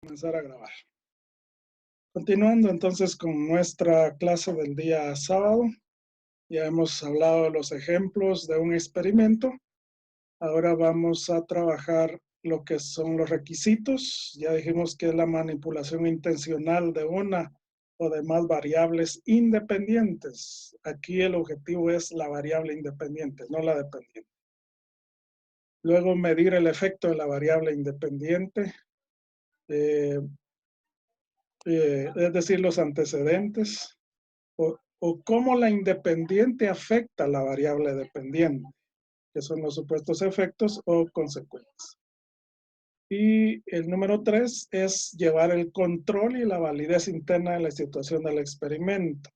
Comenzar a grabar. Continuando entonces con nuestra clase del día sábado, ya hemos hablado de los ejemplos de un experimento. Ahora vamos a trabajar lo que son los requisitos. Ya dijimos que es la manipulación intencional de una o de más variables independientes. Aquí el objetivo es la variable independiente, no la dependiente. Luego medir el efecto de la variable independiente. Es decir, los antecedentes, o cómo la independiente afecta a la variable dependiente, que son los supuestos efectos o consecuencias. Y el número 3 es llevar el control y la validez interna de la situación del experimento.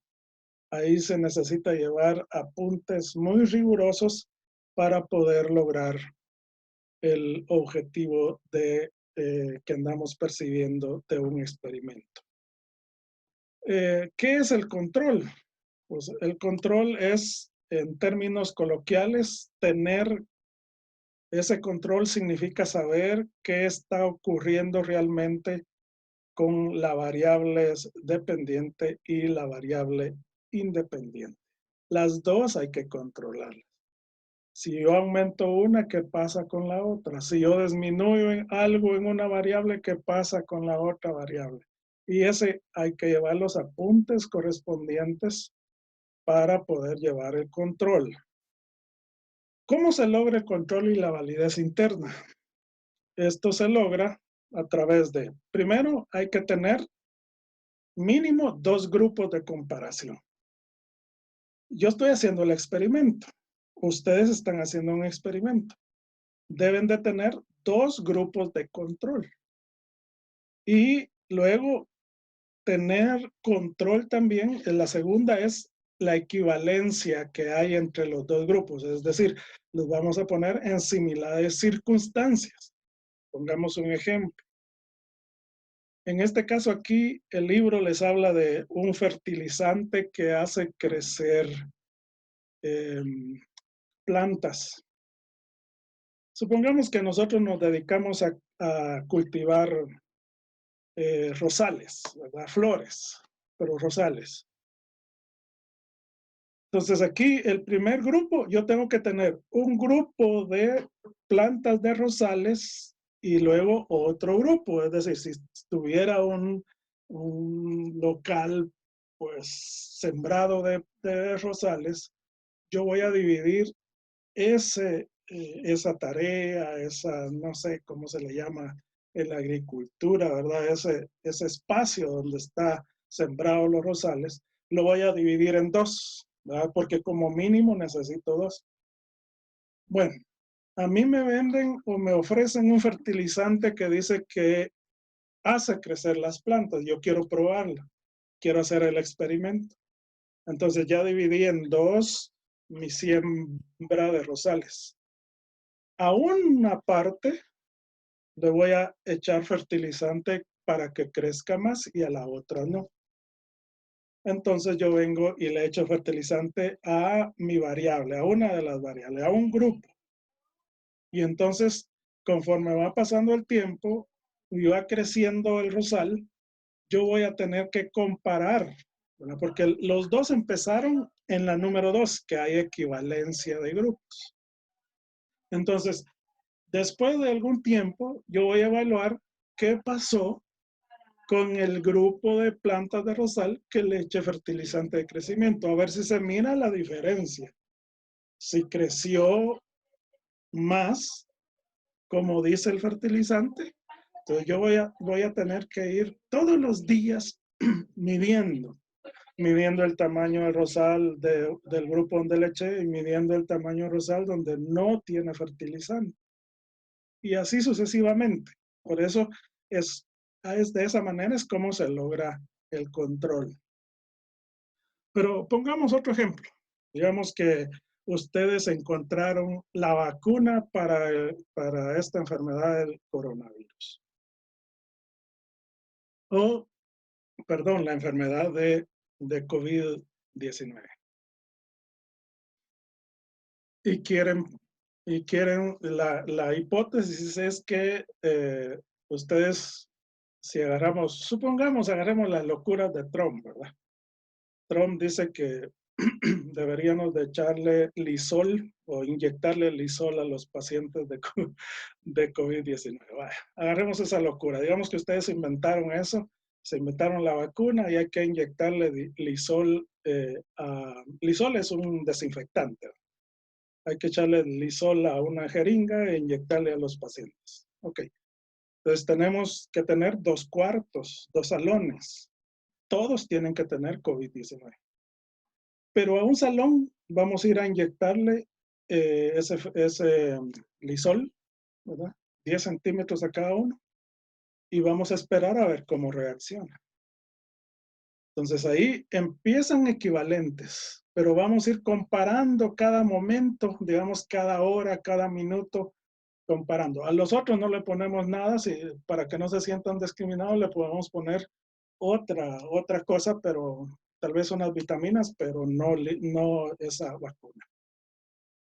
Ahí se necesita llevar apuntes muy rigurosos para poder lograr el objetivo que andamos persiguiendo de un experimento. ¿Qué es el control? Pues el control es, en términos coloquiales, tener ese control significa saber qué está ocurriendo realmente con la variable dependiente y la variable independiente. Las dos hay que controlarlas. Si yo aumento una, ¿qué pasa con la otra? Si yo disminuyo algo en una variable, ¿qué pasa con la otra variable? Y ese hay que llevar los apuntes correspondientes para poder llevar el control. ¿Cómo se logra el control y la validez interna? Esto se logra a través de, primero, hay que tener mínimo 2 grupos de comparación. Yo estoy haciendo el experimento. Ustedes están haciendo un experimento. Deben de tener 2 grupos de control. Y luego tener control también, la segunda es la equivalencia que hay entre los 2 grupos, es decir, los vamos a poner en similares circunstancias. Pongamos un ejemplo. En este caso aquí, el libro les habla de un fertilizante que hace crecer plantas. Supongamos que nosotros nos dedicamos a cultivar rosales, ¿verdad? Flores, pero rosales. Entonces aquí el primer grupo, yo tengo que tener un grupo de plantas de rosales y luego otro grupo. Es decir, si tuviera un local pues sembrado de rosales, yo voy a dividir esa tarea, no sé cómo se le llama en la agricultura, ¿verdad? Ese espacio donde está sembrado los rosales, lo voy a dividir en 2, ¿verdad? Porque como mínimo necesito 2. Bueno, a mí me venden o me ofrecen un fertilizante que dice que hace crecer las plantas. Yo quiero probarla, quiero hacer el experimento. Entonces ya dividí en 2 mi siembra de rosales. A una parte le voy a echar fertilizante para que crezca más y a la otra no. Entonces yo vengo y le echo fertilizante a mi variable, a una de las variables, a un grupo. Y entonces, conforme va pasando el tiempo y va creciendo el rosal, yo voy a tener que comparar, ¿verdad? Porque los 2 empezaron en la número 2, que hay equivalencia de grupos. Entonces, después de algún tiempo, yo voy a evaluar qué pasó con el grupo de plantas de rosal que le eché fertilizante de crecimiento, a ver si se mira la diferencia. Si creció más, como dice el fertilizante, entonces yo voy a tener que ir todos los días midiendo el tamaño del rosal del grupo donde le eché y midiendo el tamaño rosal donde no tiene fertilizante. Y así sucesivamente. Por eso es de esa manera es como se logra el control. Pero pongamos otro ejemplo. Digamos que ustedes encontraron la vacuna para esta enfermedad del coronavirus. O, perdón, la enfermedad de COVID-19. Y quieren, la hipótesis es que ustedes si agarramos, supongamos, agarremos las locuras de Trump, ¿verdad? Trump dice que deberíamos de echarle Lysol o inyectarle Lysol a los pacientes de COVID-19. Vaya, agarremos esa locura. Digamos que ustedes inventaron eso, se inventaron la vacuna y hay que inyectarle Lysol. Lysol es un desinfectante. Hay que echarle Lysol a una jeringa e inyectarle a los pacientes. Ok. Entonces tenemos que tener 2 cuartos, 2 salones. Todos tienen que tener COVID-19. Pero a un salón vamos a ir a inyectarle ese Lysol, ¿verdad? 10 centímetros a cada uno y vamos a esperar a ver cómo reacciona. Entonces ahí empiezan equivalentes, pero vamos a ir comparando cada momento, digamos cada hora, cada minuto, comparando. A los otros no le ponemos nada, para que no se sientan discriminados le podemos poner otra cosa, pero tal vez unas vitaminas, pero no esa vacuna.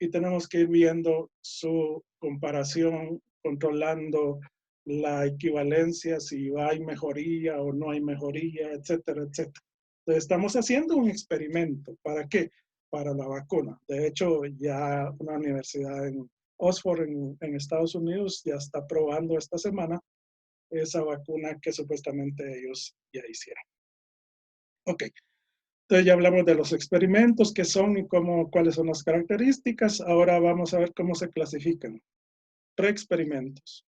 Y tenemos que ir viendo su comparación, controlando la equivalencia, si hay mejoría o no hay mejoría, etcétera, etcétera. Entonces, estamos haciendo un experimento. ¿Para qué? Para la vacuna. De hecho, ya una universidad en Oxford, en Estados Unidos, ya está probando esta semana esa vacuna que supuestamente ellos ya hicieron. Ok. Entonces ya hablamos de los experimentos, qué son y cuáles son las características. Ahora vamos a ver cómo se clasifican. Preexperimentos,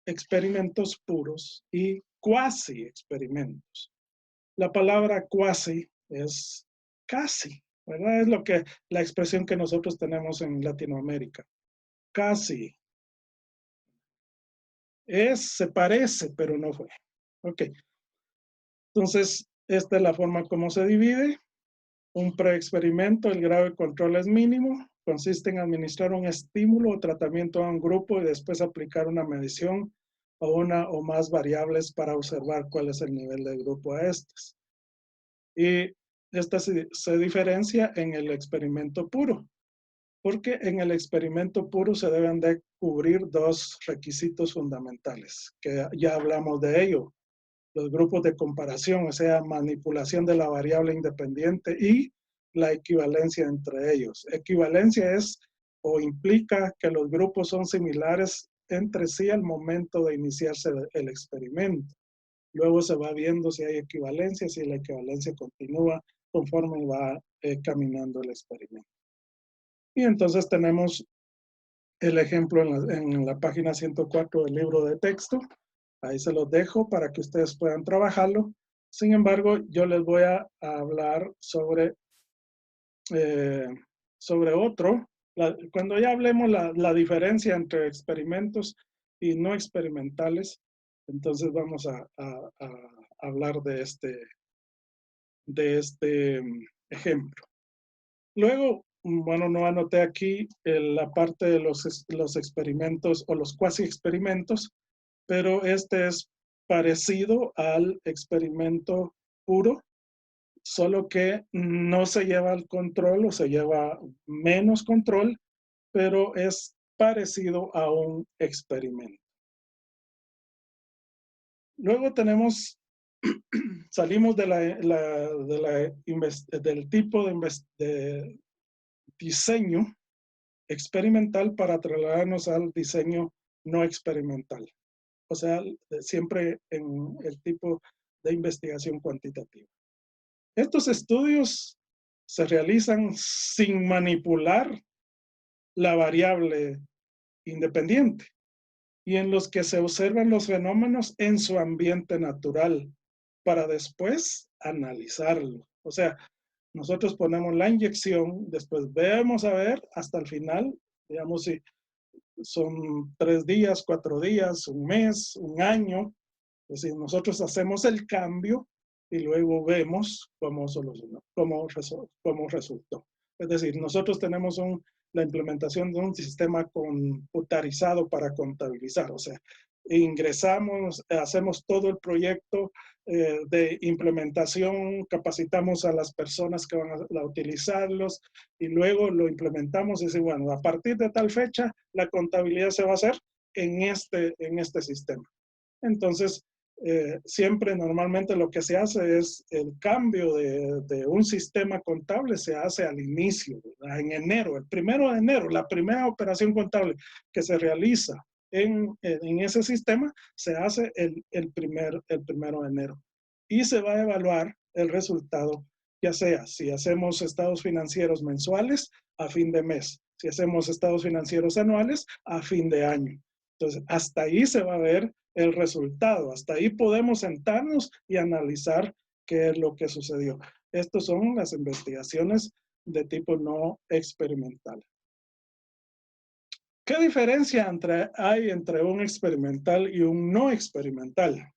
experimentos puros y cuasi experimentos. La palabra cuasi es casi, ¿verdad? Es la expresión que nosotros tenemos en Latinoamérica. Casi. Se parece, pero no fue. Ok. Entonces, esta es la forma como se divide. Un preexperimento, el grado de control es mínimo, consiste en administrar un estímulo o tratamiento a un grupo y después aplicar una medición o una o más variables para observar cuál es el nivel del grupo a estas. Y esta se diferencia en el experimento puro, porque en el experimento puro se deben de cubrir 2 requisitos fundamentales, que ya hablamos de ello. Los grupos de comparación, o sea, manipulación de la variable independiente y la equivalencia entre ellos. Equivalencia es o implica que los grupos son similares entre sí al momento de iniciarse el experimento. Luego se va viendo si hay equivalencia, si la equivalencia continúa conforme va caminando el experimento. Y entonces tenemos el ejemplo en la página 104 del libro de texto. Ahí se los dejo para que ustedes puedan trabajarlo. Sin embargo, yo les voy a hablar sobre otro. Cuando ya hablemos la diferencia entre experimentos y no experimentales, entonces vamos a hablar de este ejemplo. Luego, bueno, no anoté aquí la parte de los experimentos o los cuasi experimentos, pero este es parecido al experimento puro, solo que no se lleva al control o se lleva menos control, pero es parecido a un experimento. Luego tenemos, salimos del tipo de diseño experimental para trasladarnos al diseño no experimental. O sea, siempre en el tipo de investigación cuantitativa. Estos estudios se realizan sin manipular la variable independiente y en los que se observan los fenómenos en su ambiente natural para después analizarlo. O sea, nosotros ponemos la inyección, después vemos a ver hasta el final, digamos si son 3 días, 4 días, un mes, un año. Es decir, nosotros hacemos el cambio y luego vemos cómo solucionó, cómo resultó. Es decir, nosotros tenemos la implementación de un sistema computarizado para contabilizar, o sea, ingresamos, hacemos todo el proyecto de implementación, capacitamos a las personas que van a utilizarlos y luego lo implementamos y decimos, bueno, a partir de tal fecha la contabilidad se va a hacer en este sistema. Entonces, siempre normalmente lo que se hace es el cambio de un sistema contable se hace al inicio, ¿verdad? En enero, el 1 de enero, la primera operación contable que se realiza en ese sistema se hace el 1 de enero y se va a evaluar el resultado, ya sea si hacemos estados financieros mensuales a fin de mes, si hacemos estados financieros anuales a fin de año. Entonces, hasta ahí se va a ver el resultado. Hasta ahí podemos sentarnos y analizar qué es lo que sucedió. Estas son las investigaciones de tipo no experimental. ¿Qué diferencia hay entre un experimental y un no experimental?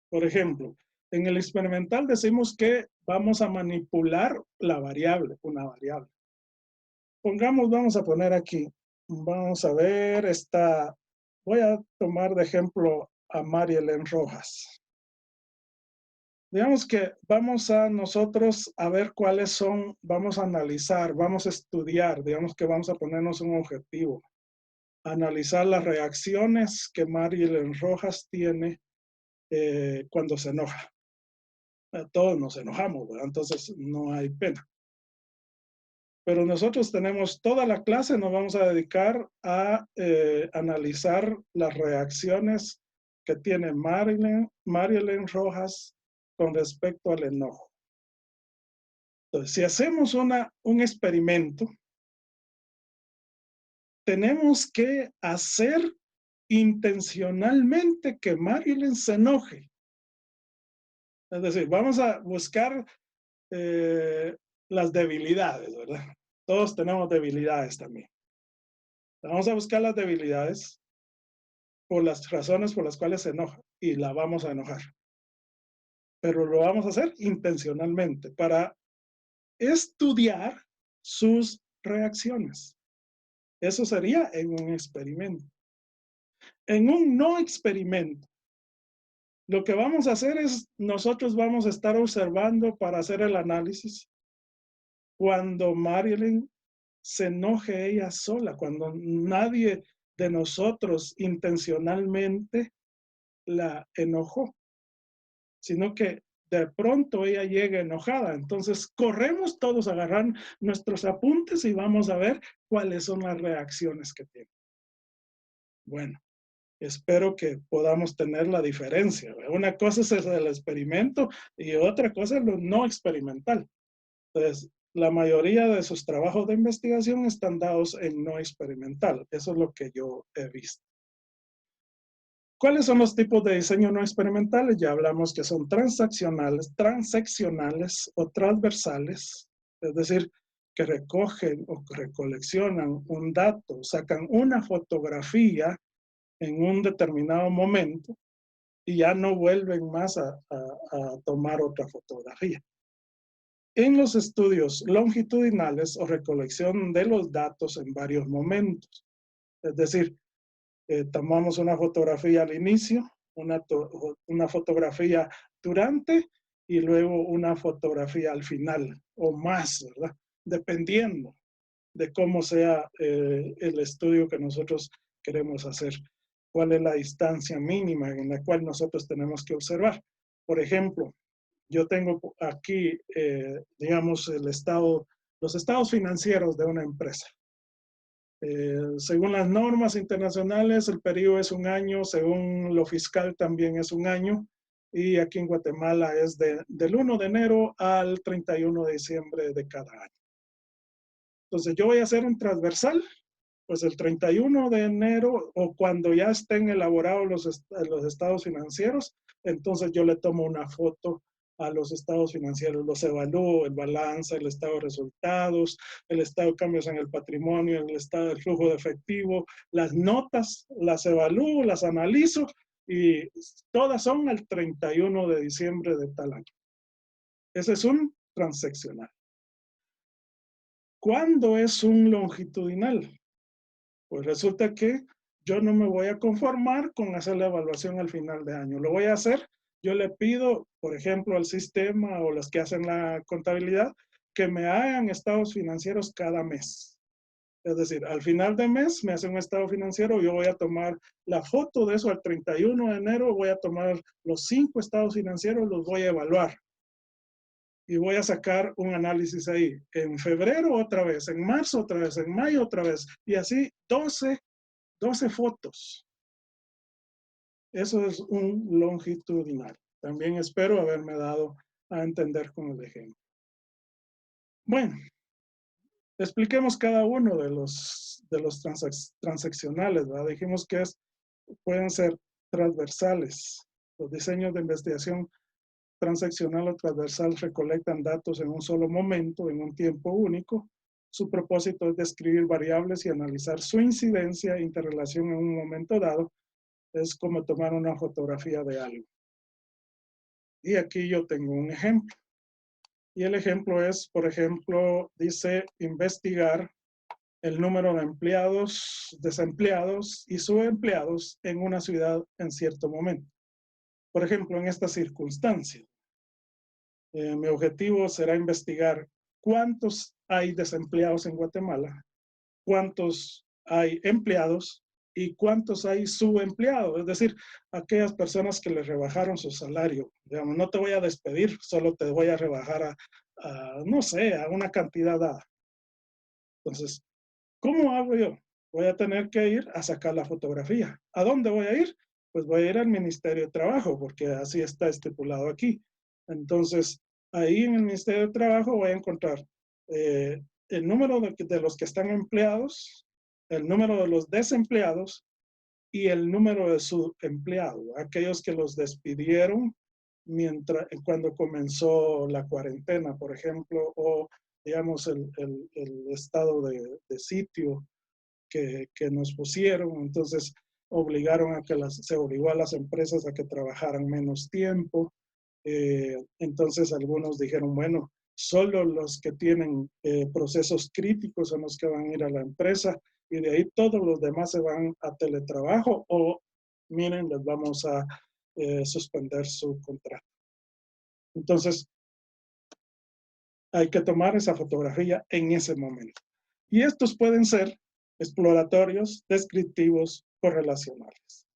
Por ejemplo, en el experimental decimos que vamos a manipular la variable, una variable. Vamos a poner aquí, vamos a ver, voy a tomar de ejemplo a Marielén Rojas. Digamos que vamos a nosotros a ver cuáles son, vamos a analizar, vamos a estudiar, digamos que vamos a ponernos un objetivo, analizar las reacciones que Marielén Rojas tiene cuando se enoja. Todos nos enojamos, ¿verdad? Entonces no hay pena. Pero nosotros tenemos toda la clase, nos vamos a dedicar a analizar las reacciones que tiene Marielén Rojas con respecto al enojo. Entonces, si hacemos un experimento, tenemos que hacer intencionalmente que Marielén se enoje. Es decir, vamos a buscar las debilidades, ¿verdad? Todos tenemos debilidades también. Vamos a buscar las debilidades por las razones por las cuales se enoja y la vamos a enojar. Pero lo vamos a hacer intencionalmente para estudiar sus reacciones. Eso sería en un experimento. En un no experimento, lo que vamos a hacer es, nosotros vamos a estar observando para hacer el análisis cuando Marielén se enoje ella sola, cuando nadie de nosotros intencionalmente la enojó, sino que de pronto ella llega enojada. Entonces corremos todos a agarrar nuestros apuntes y vamos a ver cuáles son las reacciones que tiene. Bueno, espero que podamos tener la diferencia. Una cosa es el experimento y otra cosa es lo no experimental. Entonces, la mayoría de sus trabajos de investigación están dados en no experimental. Eso es lo que yo he visto. ¿Cuáles son los tipos de diseño no experimentales? Ya hablamos que son transeccionales o transversales, es decir, que recogen o recoleccionan un dato, sacan una fotografía en un determinado momento y ya no vuelven más a tomar otra fotografía. En los estudios longitudinales o recolección de los datos en varios momentos, es decir, tomamos una fotografía al inicio, una fotografía durante y luego una fotografía al final o más, ¿verdad? Dependiendo de cómo sea el estudio que nosotros queremos hacer, cuál es la distancia mínima en la cual nosotros tenemos que observar. Por ejemplo, yo tengo aquí, digamos, los estados financieros de una empresa. Según las normas internacionales, el periodo es un año, según lo fiscal también es un año, y aquí en Guatemala es del 1 de enero al 31 de diciembre de cada año. Entonces yo voy a hacer un transversal, pues el 31 de enero o cuando ya estén elaborados los estados financieros, entonces yo le tomo una foto a los estados financieros, los evalúo, el balance, el estado de resultados, el estado de cambios en el patrimonio, el estado del flujo de efectivo, las notas, las evalúo, las analizo y todas son el 31 de diciembre de tal año. Ese es un transeccional. ¿Cuándo es un longitudinal? Pues resulta que yo no me voy a conformar con hacer la evaluación al final de año. Lo voy a hacer, yo le pido, por ejemplo, al sistema o los que hacen la contabilidad, que me hagan estados financieros cada mes. Es decir, al final de mes me hacen un estado financiero, yo voy a tomar la foto de eso al 31 de enero, voy a tomar los 5 estados financieros, los voy a evaluar y voy a sacar un análisis ahí. En febrero otra vez, en marzo otra vez, en mayo otra vez, y así 12 fotos. Eso es un longitudinal. También espero haberme dado a entender con el ejemplo. Bueno, expliquemos cada uno de los transaccionales, ¿verdad? Dijimos que pueden ser transversales. Los diseños de investigación transaccional o transversal recolectan datos en un solo momento, en un tiempo único. Su propósito es describir variables y analizar su incidencia e interrelación en un momento dado. Es como tomar una fotografía de algo. Y aquí yo tengo un ejemplo. Y el ejemplo es, por ejemplo, dice investigar el número de empleados, desempleados y subempleados en una ciudad en cierto momento. Por ejemplo, en esta circunstancia, mi objetivo será investigar cuántos hay desempleados en Guatemala, cuántos hay empleados y cuántos hay subempleados, es decir, aquellas personas que les rebajaron su salario. Digamos, no te voy a despedir, solo te voy a rebajar no sé, a una cantidad dada. Entonces, ¿cómo hago yo? Voy a tener que ir a sacar la fotografía. ¿A dónde voy a ir? Pues voy a ir al Ministerio de Trabajo, porque así está estipulado aquí. Entonces, ahí en el Ministerio de Trabajo voy a encontrar el número de los que están empleados, el número de los desempleados y el número de subempleados, aquellos que los despidieron cuando comenzó la cuarentena, por ejemplo, o digamos el estado de sitio que nos pusieron. Entonces obligaron se obligó a las empresas a que trabajaran menos tiempo. Entonces algunos dijeron, bueno, solo los que tienen procesos críticos son los que van a ir a la empresa y de ahí todos los demás se van a teletrabajo o miren, les vamos a suspender su contrato. Entonces hay que tomar esa fotografía en ese momento. Y estos pueden ser exploratorios, descriptivos o relacionales.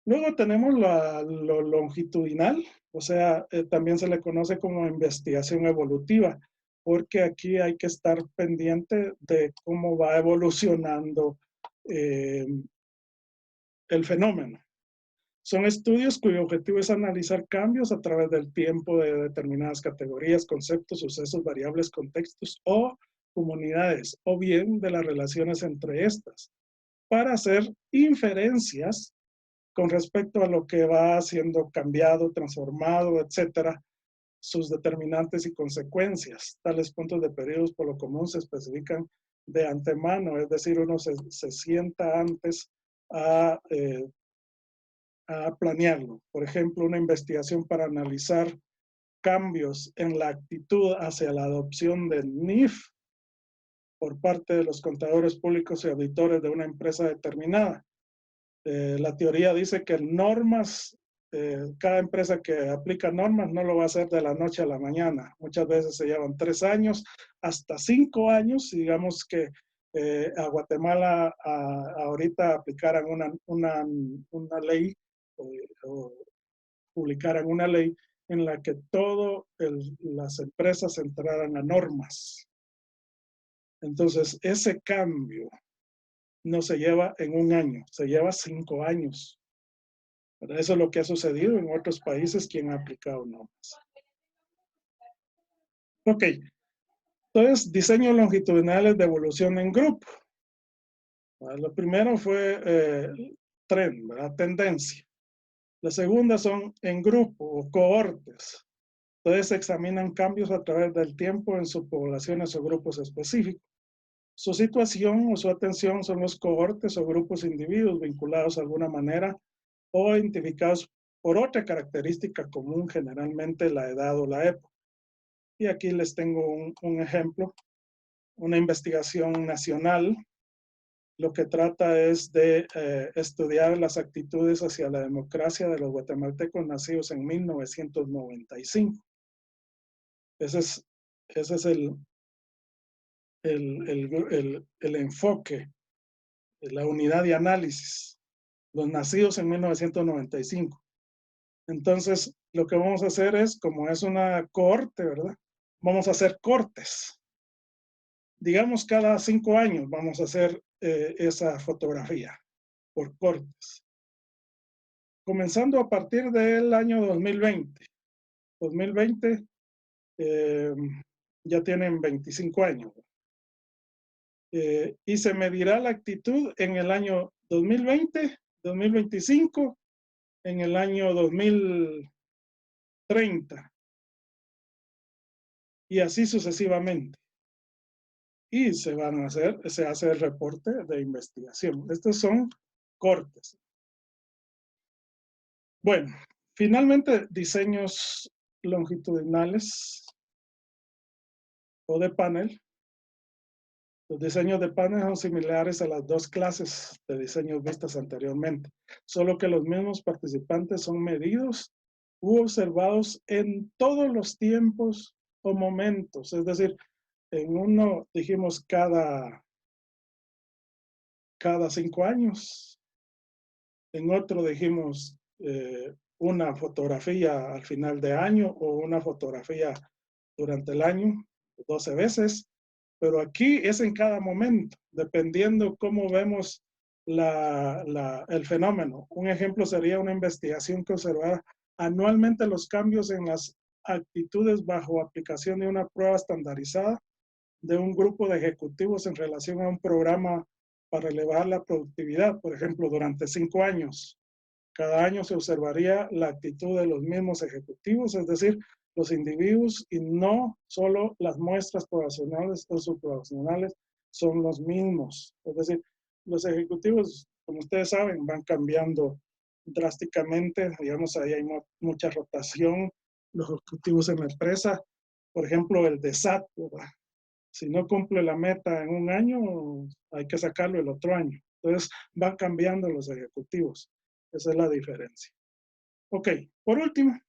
Luego tenemos lo longitudinal, o sea, también se le conoce como investigación evolutiva, porque aquí hay que estar pendiente de cómo va evolucionando el fenómeno. Son estudios cuyo objetivo es analizar cambios a través del tiempo de determinadas categorías, conceptos, sucesos, variables, contextos o comunidades, o bien de las relaciones entre estas, para hacer inferencias con respecto a lo que va siendo cambiado, transformado, etcétera, sus determinantes y consecuencias. Tales puntos de periodos por lo común se especifican de antemano, es decir, uno se sienta antes a planearlo. Por ejemplo, una investigación para analizar cambios en la actitud hacia la adopción del NIF por parte de los contadores públicos y auditores de una empresa determinada. La teoría dice que normas, cada empresa que aplica normas no lo va a hacer de la noche a la mañana. Muchas veces se llevan 3 años, hasta 5 años. Digamos que a Guatemala ahorita aplicaran una ley o publicaran una ley en la que todas las empresas entraran a normas. Entonces, ese cambio no se lleva en un año, se lleva 5 años. Pero eso es lo que ha sucedido en otros países que han aplicado normas. Ok, entonces, diseños longitudinales de evolución en grupo. Lo primero fue trend, ¿verdad? Tendencia. La segunda son en grupo o cohortes. Entonces se examinan cambios a través del tiempo en subpoblaciones o grupos específicos. Su situación o su atención son los cohortes o grupos de individuos vinculados de alguna manera o identificados por otra característica común, generalmente la edad o la época. Y aquí les tengo un ejemplo, una investigación nacional. Lo que trata es de estudiar las actitudes hacia la democracia de los guatemaltecos nacidos en 1995. Ese es el enfoque, la unidad de análisis, los nacidos en 1995. Entonces, lo que vamos a hacer es, como es una cohorte, ¿verdad? Vamos a hacer cortes. Digamos, cada 5 años vamos a hacer esa fotografía por cortes. Comenzando a partir del año 2020. 2020 ya tienen 25 años. Y se medirá la actitud en el año 2020, 2025, en el año 2030 y así sucesivamente. Y se hace el reporte de investigación. Estos son cortes. Bueno, finalmente, diseños longitudinales o de panel. Los diseños de panel son similares a las dos clases de diseños vistas anteriormente, solo que los mismos participantes son medidos u observados en todos los tiempos o momentos. Es decir, en uno dijimos cada 5 años, en otro dijimos una fotografía al final de año o una fotografía durante el año, 12 veces, pero aquí es en cada momento, dependiendo cómo vemos el fenómeno. Un ejemplo sería una investigación que observara anualmente los cambios en las actitudes bajo aplicación de una prueba estandarizada de un grupo de ejecutivos en relación a un programa para elevar la productividad, por ejemplo, durante 5 años. Cada año se observaría la actitud de los mismos ejecutivos, es decir, los individuos y no solo las muestras poblacionales o subpoblacionales son los mismos. Es decir, los ejecutivos, como ustedes saben, van cambiando drásticamente. Digamos, ahí hay mucha rotación. Los ejecutivos en la empresa, por ejemplo, el de SAT, ¿verdad? Si no cumple la meta en un año, hay que sacarlo el otro año. Entonces, van cambiando los ejecutivos. Esa es la diferencia. Ok, por último,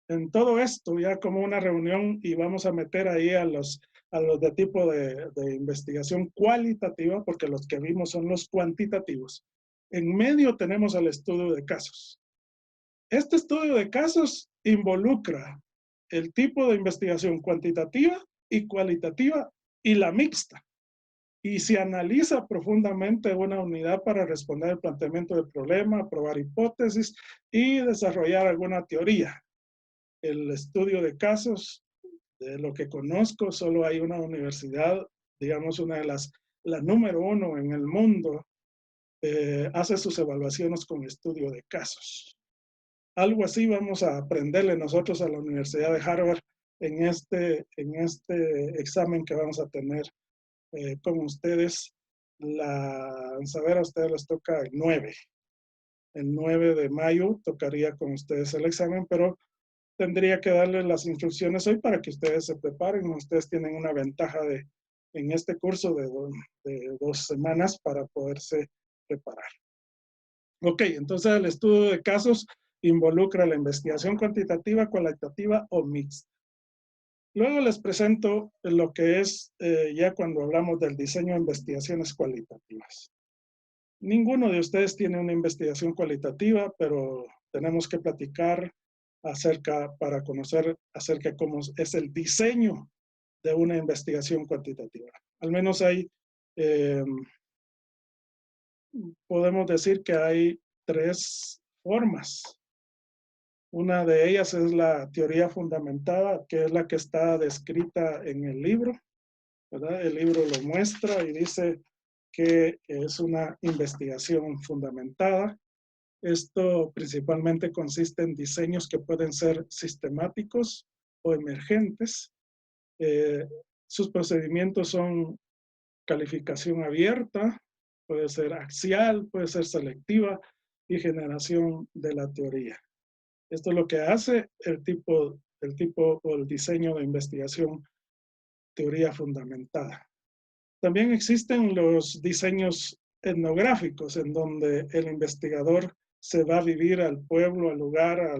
en todo esto, ya como una reunión, y vamos a meter ahí a los de tipo de investigación cualitativa, porque los que vimos son los cuantitativos. En medio tenemos el estudio de casos. Este estudio de casos involucra el tipo de investigación cuantitativa y cualitativa y la mixta. Y se analiza profundamente una unidad para responder el planteamiento del problema, probar hipótesis y desarrollar alguna teoría. El estudio de casos, de lo que conozco, solo hay una universidad, digamos una de la número 1 en el mundo, hace sus evaluaciones con estudio de casos. Algo así vamos a aprenderle nosotros a la Universidad de Harvard en este examen que vamos a tener con ustedes. A ustedes les toca el 9. El 9 de mayo tocaría con ustedes el examen, pero tendría que darles las instrucciones hoy para que ustedes se preparen. Ustedes tienen una ventaja en este curso de 2 semanas para poderse preparar. Ok, entonces el estudio de casos involucra la investigación cuantitativa, cualitativa o mixta. Luego les presento lo que es ya cuando hablamos del diseño de investigaciones cualitativas. Ninguno de ustedes tiene una investigación cualitativa, pero tenemos que platicar para conocer acerca de cómo es el diseño de una investigación cuantitativa. Al menos podemos decir que hay 3 formas. Una de ellas es la teoría fundamentada, que es la que está descrita en el libro, ¿verdad? El libro lo muestra y dice que es una investigación fundamentada. Esto principalmente consiste en diseños que pueden ser sistemáticos o emergentes. Sus procedimientos son calificación abierta, puede ser axial, puede ser selectiva y generación de la teoría. Esto es lo que hace el tipo o el diseño de investigación teoría fundamentada. También existen los diseños etnográficos en donde el investigador se va a vivir al pueblo, al lugar,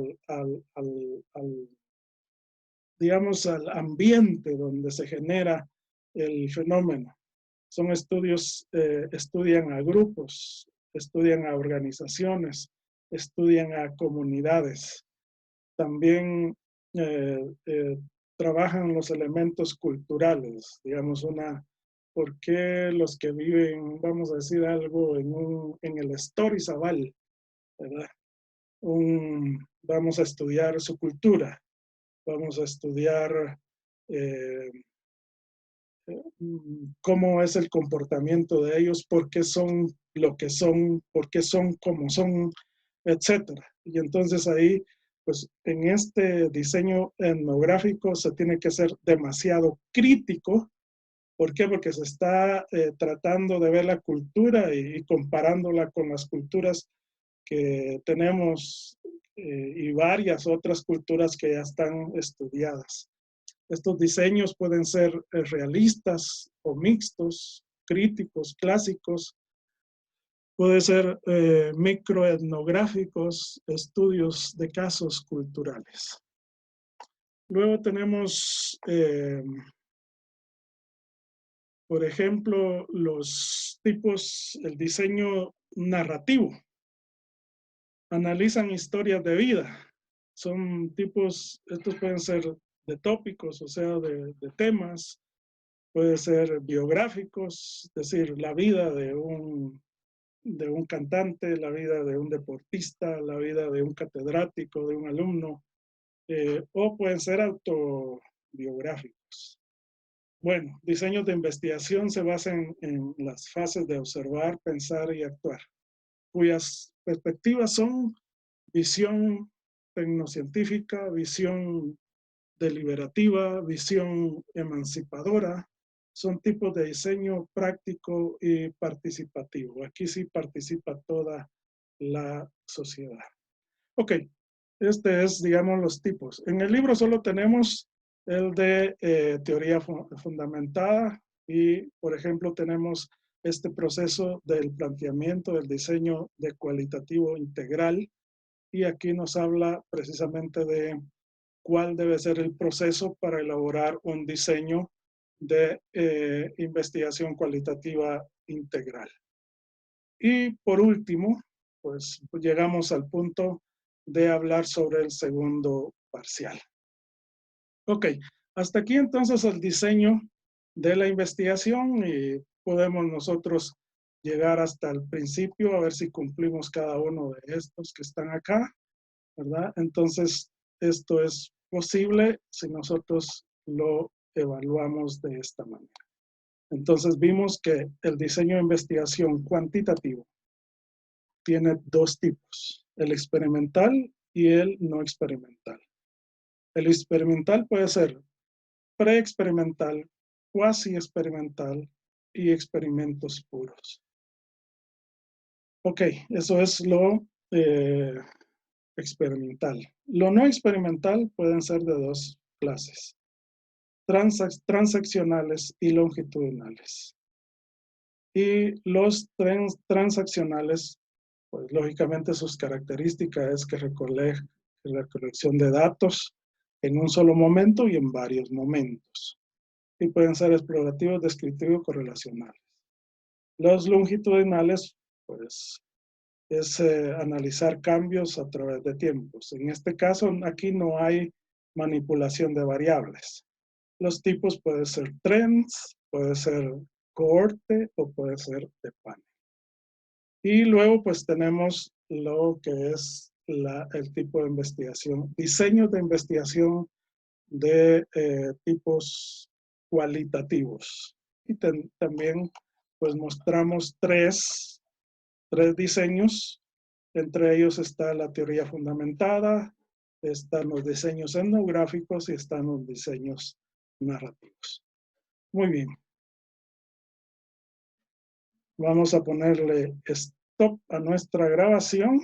digamos, al ambiente donde se genera el fenómeno. Son estudios, estudian a grupos, estudian a organizaciones, estudian a comunidades. También trabajan los elementos culturales, digamos, ¿por qué los que viven, vamos a decir algo, en el Estorizabal, ¿verdad? Vamos a estudiar su cultura, vamos a estudiar cómo es el comportamiento de ellos, por qué son lo que son, por qué son como son, etcétera. Y entonces ahí, pues en este diseño etnográfico se tiene que ser demasiado crítico. ¿Por qué? Porque se está tratando de ver la cultura y comparándola con las culturas que tenemos y varias otras culturas que ya están estudiadas. Estos diseños pueden ser realistas o mixtos, críticos, clásicos, puede ser microetnográficos, estudios de casos culturales. Luego tenemos, por ejemplo, los tipos, el diseño narrativo. Analizan historias de vida. Son tipos, estos pueden ser de tópicos, o sea, de temas, puede ser biográficos, es decir, la vida de un cantante, la vida de un deportista, la vida de un catedrático, de un alumno, o pueden ser autobiográficos. Bueno, diseños de investigación se basan en las fases de observar, pensar y actuar, cuyas perspectivas son visión tecnocientífica, visión deliberativa, visión emancipadora, son tipos de diseño práctico y participativo. Aquí sí participa toda la sociedad. Ok, este es, digamos, los tipos. En el libro solo tenemos el de teoría fundamentada y, por ejemplo, tenemos este proceso del planteamiento del diseño de cualitativo integral y aquí nos habla precisamente de cuál debe ser el proceso para elaborar un diseño de investigación cualitativa integral. Y por último, pues llegamos al punto de hablar sobre el segundo parcial. Ok, hasta aquí entonces el diseño de la investigación y podemos nosotros llegar hasta el principio a ver si cumplimos cada uno de estos que están acá, ¿verdad? Entonces, esto es posible si nosotros lo evaluamos de esta manera. Entonces, vimos que el diseño de investigación cuantitativo tiene dos tipos, el experimental y el no experimental. El experimental puede ser preexperimental, cuasi experimental y experimentos puros. Ok, eso es lo experimental. Lo no experimental pueden ser de dos clases, transaccionales y longitudinales. Y los transaccionales, pues lógicamente sus características es que la colección de datos en un solo momento y en varios momentos. Y pueden ser explorativos, descriptivos, correlacionales. Los longitudinales, pues, es analizar cambios a través de tiempos. En este caso, aquí no hay manipulación de variables. Los tipos pueden ser trends, puede ser cohorte o puede ser de panel. Y luego pues tenemos lo que es el tipo de investigación, diseños de investigación de tipos cualitativos. Y también pues mostramos tres diseños. Entre ellos está la teoría fundamentada, están los diseños etnográficos y están los diseños narrativos. Muy bien. Vamos a ponerle stop a nuestra grabación.